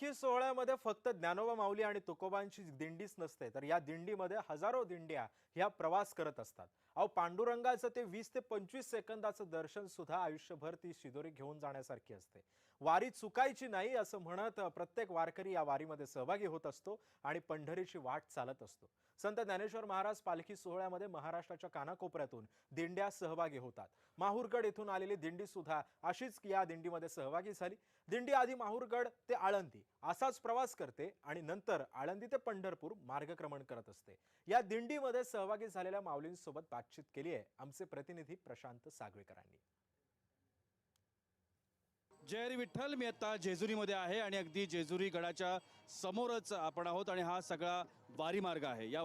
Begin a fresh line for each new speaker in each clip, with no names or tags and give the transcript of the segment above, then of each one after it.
पालखी सोहळ्यामध्ये फक्त ज्ञानोबा माऊली आणि तुकोबांची दिंडीच नसते, तर या दिंडीमध्ये हजारो दिंड्या ह्या प्रवास करत असतात। अहो, पांडुरंगाचं ते 20 ते 25 सेकंदाचं दर्शन सुद्धा आयुष्यभर ती शिदोरी घेऊन जाण्यासारखी असते। वारी चुकायची नाही असं म्हणत प्रत्येक वारकरी या वारीमध्ये सहभागी होत असतो आणि पंढरीची वाट चालत असतो। संत ज्ञानेश्वर महाराज पालखी सोहळ्यामध्ये महाराष्ट्राच्या कानाकोपऱ्यातून दिंड्या सहभागी होतात। माहूरगड येथून आलेली दिंडी सुद्धा अशीच या दिंडीमध्ये सहभागी झाली। दिंडी आधी माहूरगड ते आळंदी असाच प्रवास करते आणि नंतर आळंदी ते पंढरपूर मार्गक्रमण करत असते। या दिंडीमध्ये सहभागी झालेल्या माऊलींसोबत बातचीत केली आहे आमचे प्रतिनिधी प्रशांत सागवेकरांनी।
जय हरी विठ्ठल। मी आता जेजुरीमध्ये आहे आणि अगदी जेजुरी गडाच्या समोरच आपण आहोत आणि हा सगळा वारी मार्ग आहे। या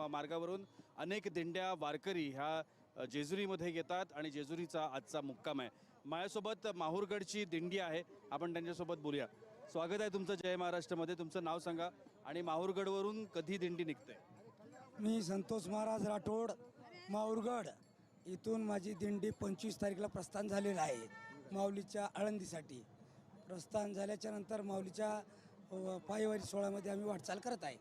मार्गावरून अनेक दिंड्या वारकरी ह्या जेजुरीमध्ये येतात आणि जेजुरीचा आजचा मुक्काम आहे। माझ्यासोबत माहूरगडची दिंडी आहे, आपण त्यांच्यासोबत बोलूया। स्वागत आहे तुमचं जय महाराष्ट्रमध्ये। तुमचं नाव सांगा आणि माहूरगडवरून कधी दिंडी निघते?
मी संतोष महाराज राठोड, माहूरगड इथून माझी दिंडी 25 तारीखला प्रस्थान झालेलं आहे। माऊलीच्या आळंदीसाठी प्रस्थान झाल्याच्या नंतर माऊलीच्या पायवारी सोहळ्यामध्ये आम्ही वाटचाल करत आहे।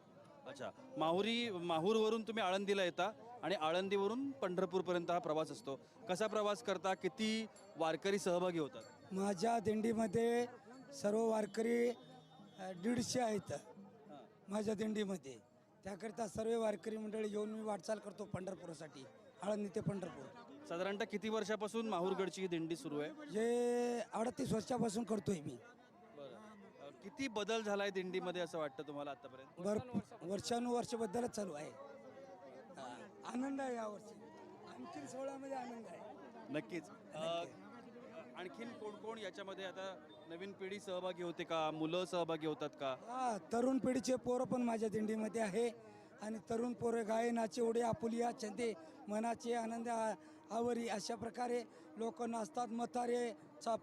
अच्छा, माहूरवरून तुम्ही आळंदीला येता आणि आळंदीवरून पंढरपूरपर्यंत हा प्रवास असतो। कसा प्रवास करता? किती वारकरी सहभागी होतात?
माझ्या दिंडीमध्ये सर्व वारकरी 150 आहेत माझ्या दिंडीमध्ये। त्याकरिता सर्व वारकरी मंडळी येऊन मी वाटचाल करतो पंढरपूरसाठी, आळंदी ते पंढरपूर।
साधारणतः किती वर्षापासून माहूरगडची ही दिंडी सुरू आहे?
जे 38 वर्षापासून करतोय मी।
किती बदल झालाय दिंडीमध्ये असं वाटतं तुम्हाला आतापर्यंत?
वर्षानुवर्ष बद्दलच चालू आहे। आनंद आहे यावर्षी, आणखी सोहळ्यामध्ये आनंद आहे।
नक्कीच। आणखीन कोण कोण याच्यामध्ये आता नवीन पिढी सहभागी होते का? मुलं सहभागी होतात का?
तरुण पिढीचे पोरं पण माझ्या दिंडीमध्ये आहे आणि तरुण पोरं गायनाचे उडे आपुलिया छंदे मनाचे आनंद आवरी अशा प्रकारे लोक नाचतात। म्हातारे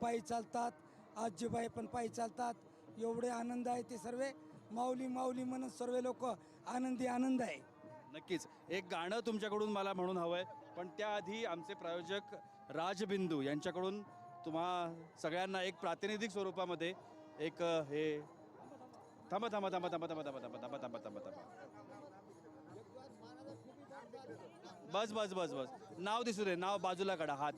पायी चालतात, आजीबाई पण पायी चालतात। एवढे आनंद आहे, ते सर्व माऊली माऊली म्हणून सर्व लोक आनंद आहे।
नक्कीच एक गाणं तुमच्याकडून मला म्हणून हवंय, पण त्याआधी आमचे प्रायोजक राजबिंदू यांच्याकडून तुम्हा सगळ्यांना एक प्रातिनिधिक स्वरूपामध्ये एक हे थांबा थांबा थांबा थांबा थांबा थांबा थांबा थांबा थांबा थांबा थांबा बस बस बस बस नाव दिसू दे, नाव बाजूला काढा, हात